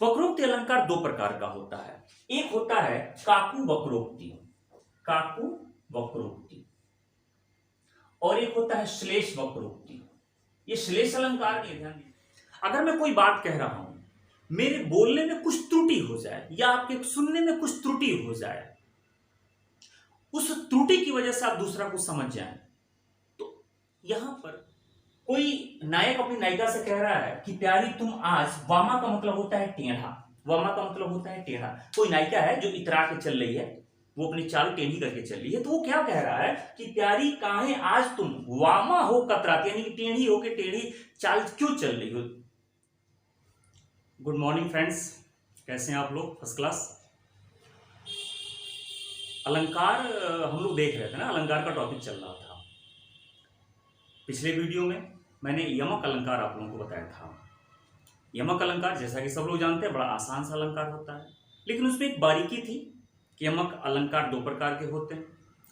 वक्रोक्ति अलंकार दो प्रकार का होता है। एक होता है काकू वक्रोक्ति, काकू वक्रोक्ति, और एक होता है श्लेष वक्रोक्ति। ये श्लेष अलंकार नहीं, ध्यान दीजिए। अगर मैं कोई बात कह रहा हूं, मेरे बोलने में कुछ त्रुटि हो जाए या आपके सुनने में कुछ त्रुटि हो जाए, उस त्रुटि की वजह से आप दूसरा को समझ जाएं, तो यहां पर कोई नायक अपनी नायिका से कह रहा है कि प्यारी तुम आज, वामा का मतलब होता है टेढ़ा, वामा का मतलब होता है टेढ़ा। कोई नायिका है जो इतरा के चल रही है, वो अपनी चाल टेढ़ी करके चल रही है, तो वो क्या कह रहा है कि प्यारी काहे आज तुम वामा हो कतराती, यानी कि टेढ़ी हो के टेढ़ी चाल क्यों चल रही हो। गुड मॉर्निंग फ्रेंड्स, कैसे हैं आप लोग? First class. अलंकार हम लोग देख रहे थे ना, अलंकार का टॉपिक चल रहा था। पिछले वीडियो में मैंने यमक अलंकार आप लोगों को बताया था। यमक अलंकार जैसा कि सब लोग जानते हैं बड़ा आसान सा अलंकार होता है, लेकिन उसमें एक बारीकी थी कि यमक अलंकार दो प्रकार के होते हैं।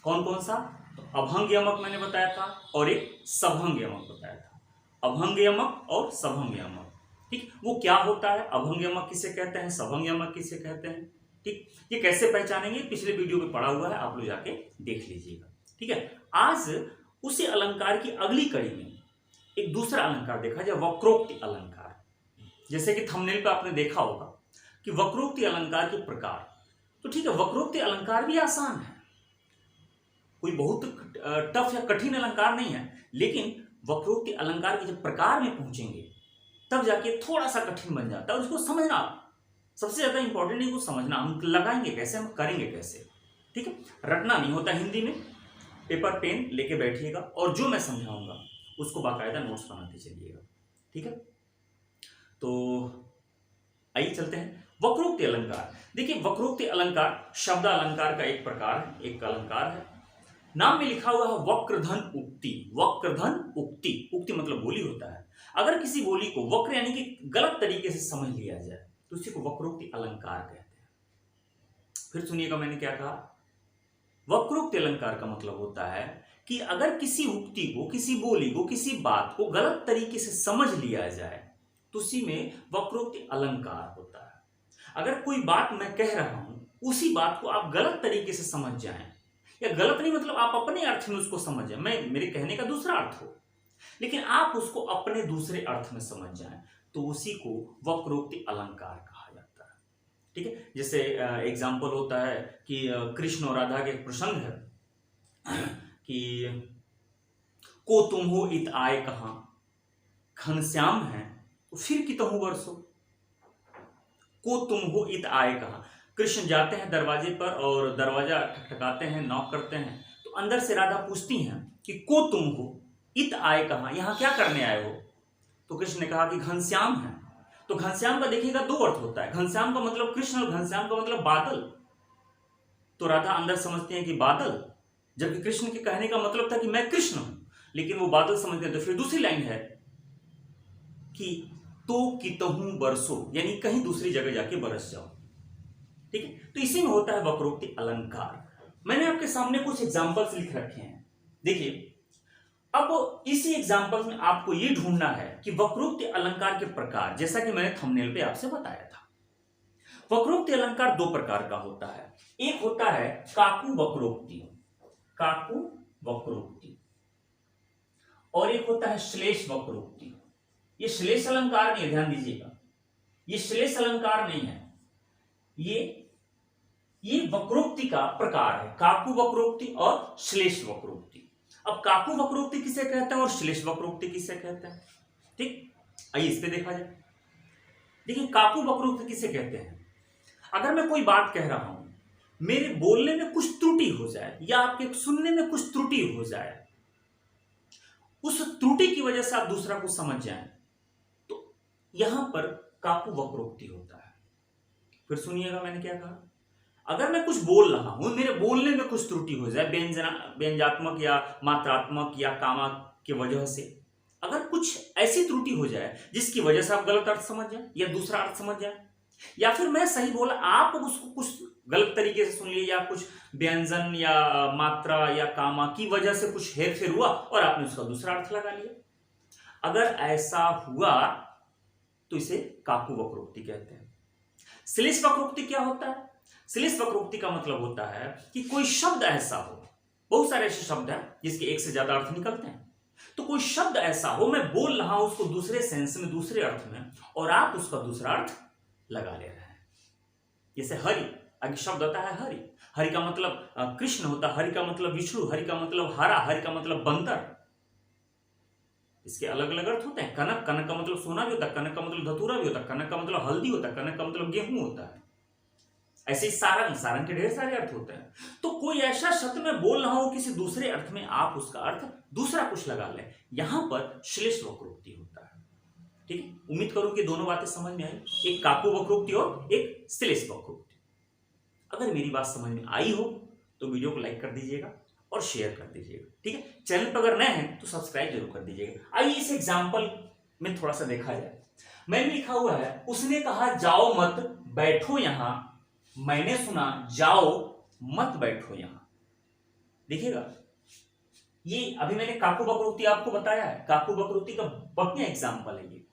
कौन कौन सा? तो अभंग यमक मैंने बताया था और एक सभंग यमक बताया था। अभंग यमक और सभंग यमक, ठीक। वो क्या होता है, अभंग यमक किसे कहते हैं, सभंग यमक किसे कहते हैं, ठीक। ये कैसे पहचानेंगे, पिछले वीडियो में पढ़ा हुआ है, आप लोग जाके देख लीजिएगा, ठीक है। आज उसी अलंकार की अगली कड़ी में एक दूसरा अलंकार देखा जाए, वक्रोक्ति अलंकार। जैसे कि थंबनेल पे आपने देखा होगा कि वक्रोक्ति अलंकार के प्रकार, तो ठीक है, वक्रोक्ति अलंकार भी आसान है, कोई बहुत टफ या कठिन अलंकार नहीं है, लेकिन वक्रोक्ति अलंकार के जब प्रकार में पहुंचेंगे तब जाके थोड़ा सा कठिन बन जाता है, और उसको समझना सबसे ज्यादा इंपॉर्टेंट है। वो समझना, हम लगाएंगे कैसे, हम करेंगे कैसे, ठीक है। रटना नहीं होता हिंदी में, पेपर पेन लेके बैठिएगा और जो मैं समझाऊंगा उसको बाकायदा नोट्स बनाते चलिएगा, ठीक है। तो आइए चलते हैं वक्रोक्ति अलंकार। देखिए, वक्रोक्ति अलंकार शब्द अलंकार का एक प्रकार है, एक अलंकार है। नाम में लिखा हुआ है वक्रधन उक्ति। वक्रधन उक्ति, उक्ति मतलब बोली होता है। अगर किसी बोली को वक्र यानी कि गलत तरीके से समझ लिया जाए तो उसी को वक्रोक्ति अलंकार कहते हैं। फिर सुनिएगा मैंने क्या कहा। वक्रोक्ति अलंकार का मतलब होता है कि अगर किसी उक्ति को, किसी बोली को, किसी बात को गलत तरीके से समझ लिया जाए तो उसी में वक्रोक्ति अलंकार होता है। अगर कोई बात मैं कह रहा हूं, उसी बात को आप गलत तरीके से समझ जाएं, या गलत नहीं मतलब आप अपने अर्थ में उसको समझ जाएं, मैं मेरे कहने का दूसरा अर्थ हो, लेकिन आप उसको अपने दूसरे अर्थ में समझ जाएं, तो उसी को वक्रोक्ति अलंकार कहा जाता है, ठीक है। जैसे एग्जाम्पल होता है कि कृष्ण और राधा के एक प्रसंग है कि को तुम हो इत आए कहां, घनश्याम है तो फिर कितहु बरसो। को तुम हो इत आए कहां, कृष्ण जाते हैं दरवाजे पर और दरवाजा ठकठकाते हैं, नॉक करते हैं, तो अंदर से राधा पूछती हैं कि को तुम हो इत आए कहां, यहां क्या करने आए हो। तो कृष्ण ने कहा कि घनश्याम है। तो घनश्याम का देखिएगा दो अर्थ होता है, घनश्याम का मतलब कृष्ण और घनश्याम का मतलब बादल। तो राधा अंदर समझती है कि बादल, जबकि कृष्ण के कहने का मतलब था कि मैं कृष्ण हूं, लेकिन वो बादल समझते हैं। तो फिर दूसरी लाइन है कि तो कितहु बरसो, यानी कहीं दूसरी जगह जाके बरस जाओ, ठीक है। तो इसी में होता है वक्रोक्ति अलंकार। मैंने आपके सामने कुछ एग्जांपल्स लिख रखे हैं, देखिए। अब इसी एग्जांपल में आपको ये ढूंढना है कि वक्रोक्ति अलंकार के प्रकार, जैसा कि मैंने थंबनेल पे आपसे बताया था। वक्रोक्ति अलंकार दो प्रकार का होता है। एक होता है काकू वक्रोक्ति, काकू वक्रोक्ति, और एक होता है श्लेष वक्रोक्ति। ये श्लेष अलंकार नहीं है, ध्यान दीजिएगा, ये श्लेष अलंकार नहीं है, ये वक्रोक्ति का प्रकार है, काकू वक्रोक्ति और श्लेष वक्रोक्ति। अब काकू वक्रोक्ति किसे कहते हैं और श्लेष वक्रोक्ति किसे कहते हैं, ठीक। आइए इस पे देखा जाए। देखिए, काकू वक्रोक्ति किसे कहते हैं? अगर मैं कोई बात कह रहा हूं, मेरे बोलने में कुछ त्रुटि हो जाए या आपके सुनने में कुछ त्रुटि हो जाए, उस त्रुटि की वजह से आप दूसरा को समझ जाएं, तो यहां पर काकू वक्रोक्ति होता है। फिर सुनिएगा मैंने क्या कहा। अगर मैं कुछ बोल रहा हूं, मेरे बोलने में कुछ त्रुटि हो जाए, व्यंजनात्मक या मात्रात्मक या कामक की वजह से, अगर कुछ ऐसी त्रुटि हो जाए जिसकी वजह से आप गलत अर्थ समझ जाए या दूसरा अर्थ समझ जाए, या फिर मैं सही बोला, आप उसको कुछ गलत तरीके से सुन लिए, या कुछ व्यंजन या मात्रा या कामा की वजह से कुछ हेरफेर हुआ और आपने उसका दूसरा अर्थ लगा लिया, अगर ऐसा हुआ तो इसे काकू वक्रोक्ति कहते हैं। श्लेष वक्रोक्ति क्या होता है? श्लेष वक्रोक्ति का मतलब होता है कि कोई शब्द ऐसा हो, बहुत सारे ऐसे शब्द हैं जिसके एक से ज्यादा अर्थ निकलते हैं, तो कोई शब्द ऐसा हो, मैं बोल रहा हूं उसको दूसरे सेंस में, दूसरे अर्थ में, और आप उसका दूसरा अर्थ लगा ले रहे हैं। जैसे हरि, आगे शब्द आता है हरि, हरि का मतलब कृष्ण होता है, हरि का मतलब विष्णु, हरि का मतलब हरा, हरि का मतलब बंदर। इसके अलग अलग अर्थ होते हैं। कनक, कनक का मतलब सोना भी होता है, कनक का मतलब धतूरा भी होता है, कनक का मतलब हल्दी होता है, कनक का मतलब गेहूं होता है। ऐसे ही सारंग, सारंग के ढेर सारे अर्थ होते हैं। तो कोई ऐसा शब्द मैं बोल रहा हूं किसी दूसरे अर्थ में, आप उसका अर्थ दूसरा कुछ लगा लें, यहां पर श्लेष वक्रोक्ति होता है। ठीक है, उम्मीद करूं कि दोनों बातें समझ में आई, एक काकु वक्रोक्ति और एक श्लेष वक्रोक्ति। अगर मेरी बात समझ में आई हो तो वीडियो को लाइक कर दीजिएगा और शेयर कर दीजिएगा। ठीक है, चैनल पर अगर नए हैं तो सब्सक्राइब जरूर कर दीजिएगा। आइए इस एग्जाम्पल में थोड़ा सा देखा जाए। मैंने लिखा हुआ है, उसने कहा जाओ मत बैठो यहां, मैंने सुना जाओ मत बैठो यहां। देखिएगा, ये अभी मैंने काकु वक्रोक्ति आपको बताया है, काकु वक्रोक्ति का बढ़िया एग्जाम्पल है ये।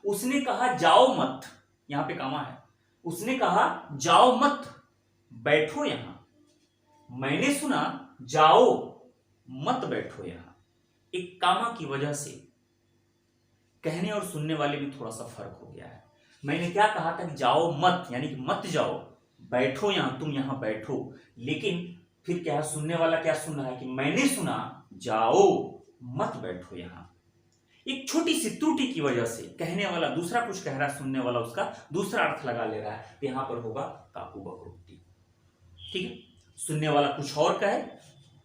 उसने कहा जाओ मत, यहां पे कामा है, उसने कहा जाओ मत बैठो यहां, मैंने सुना जाओ मत बैठो यहां। एक कामा की वजह से कहने और सुनने वाले में थोड़ा सा फर्क हो गया है। मैंने क्या कहा था कि जाओ मत, यानी कि मत जाओ, बैठो यहां, तुम यहां बैठो, लेकिन फिर क्या है, सुनने वाला क्या सुन रहा है कि मैंने सुना जाओ मत बैठो यहां। एक छोटी सी त्रुटि की वजह से कहने वाला दूसरा कुछ कह रहा है, सुनने वाला उसका दूसरा अर्थ लगा ले रहा है, तो यहां पर होगा काकु वक्रोक्ति। ठीक है, सुनने वाला कुछ और कहे,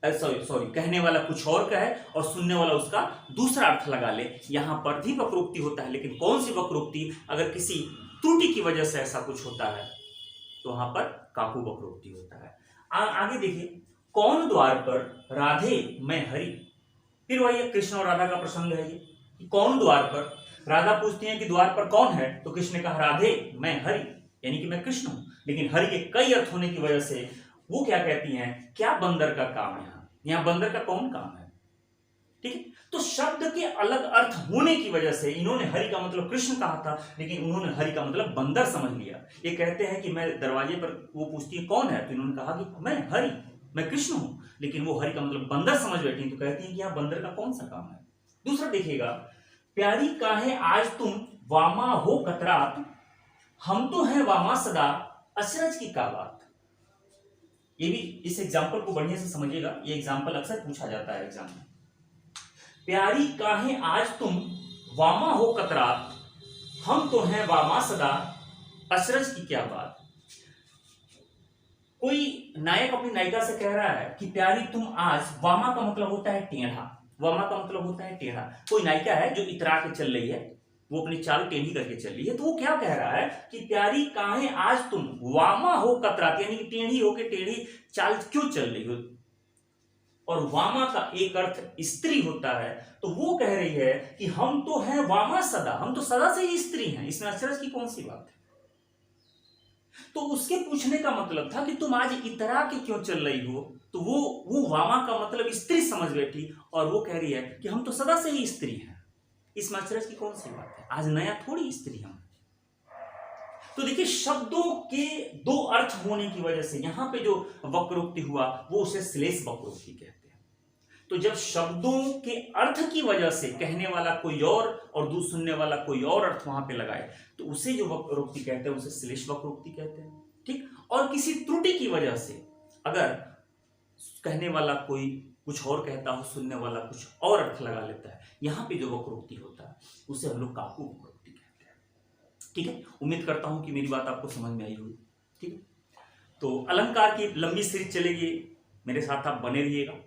सॉरी कहने वाला कुछ और कहे और सुनने वाला उसका दूसरा अर्थ लगा ले, यहां पर भी वक्रोक्ति होता है। लेकिन कौन सी वक्रोक्ति? अगर किसी त्रुटि की वजह से ऐसा कुछ होता है तो वहां पर काकु वक्रोक्ति होता है। आगे देखिए, कौन द्वार पर? राधे मैं हरि। फिर वही कृष्ण और राधा का प्रसंग है ये, कि कौन द्वार पर? राधा पूछती है कि द्वार पर कौन है, तो कृष्ण ने कहा राधे मैं हरि, यानी कि मैं कृष्ण हूं। लेकिन हरि के कई अर्थ होने की वजह से वो क्या कहती हैं, क्या बंदर का काम है यहां बंदर का कौन काम है? ठीक है, तो शब्द के अलग अर्थ होने की वजह से इन्होंने हरि का मतलब कृष्ण कहा था, लेकिन उन्होंने हरि का मतलब बंदर समझ लिया। ये कहते हैं कि मैं दरवाजे पर, वो पूछती है कौन है, तो इन्होंने कहा कि मैं हरि, मैं कृष्ण हूं, लेकिन वो हरि का मतलब बंदर समझ बैठी, तो कहती है कि यहाँ बंदर का कौन सा काम है। दूसरा देखिएगा, प्यारी काहे आज तुम वामा हो कतरात, हम तो हैं वामा सदा, अचरज की का बात। ये भी, इस एग्जाम्पल को बढ़िया से समझिएगा, ये एग्जाम्पल अक्सर पूछा जाता है एग्जाम में। प्यारी काहे आज तुम वामा हो कतरात, हम तो हैं वामा सदा, अचरज की क्या बात। कोई नायक अपनी नायिका से कह रहा है कि प्यारी तुम आज, वामा का मतलब होता है टेढ़ा, वामा का मतलब होता है टेढ़ा। कोई नायिका है जो इतरा के चल रही है, वो अपनी चाल टेढ़ी करके चल रही है, तो वो क्या कह रहा है कि प्यारी काहे आज तुम वामा हो कतरात, यानी कि टेढ़ी होके टेढ़ी चाल क्यों चल रही हो। और वामा का एक अर्थ स्त्री होता है, तो वो कह रही है कि हम तो हैं वामा सदा, हम तो सदा से ही स्त्री हैं, इसमें अचरज की कौन सी बात है। तो उसके पूछने का मतलब था कि तुम आज इतरा के क्यों चल रही हो, तो वो वामा का मतलब स्त्री समझ बैठी, और वो कह रही है कि हम तो सदा से ही स्त्री हैं, इसमें अचरज की कौन सी बात है, आज नया थोड़ी स्त्री हम। तो देखिए, शब्दों के दो अर्थ होने की वजह से यहां पे जो वक्रोक्ति हुआ वो उसे श्लेष वक्रोक्ति कहते हैं। तो जब शब्दों के अर्थ की वजह से कहने वाला कोई और सुनने वाला कोई और अर्थ वहां पे लगाए, तो उसे जो वक्रोक्ति कहते हैं उसे श्लेष वक्रोक्ति कहते हैं। ठीक, और किसी त्रुटि की वजह से अगर कहने वाला कोई कुछ और कहता हो, सुनने वाला कुछ और अर्थ लगा लेता है, यहां पे जो वक्रोक्ति होता है उसे हम लोग काकु वक्रोक्ति कहते हैं। ठीक है, उम्मीद करता हूं कि मेरी बात आपको समझ में आई होगी। ठीक है, तो अलंकार की लंबी सीरीज चलेगी, मेरे साथ आप बने रहिएगा।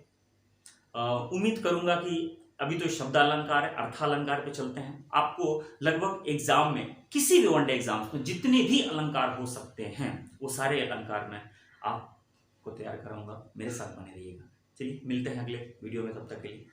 उम्मीद करूंगा कि अभी तो शब्द अलंकार है, अर्थालंकार पे चलते हैं। आपको लगभग एग्जाम में, किसी भी वनडे एग्जाम में जितने भी अलंकार हो सकते हैं वो सारे अलंकार में आपको तैयार कराऊंगा, मेरे साथ बने रहिएगा। चलिए मिलते हैं अगले वीडियो में, तब तक के लिए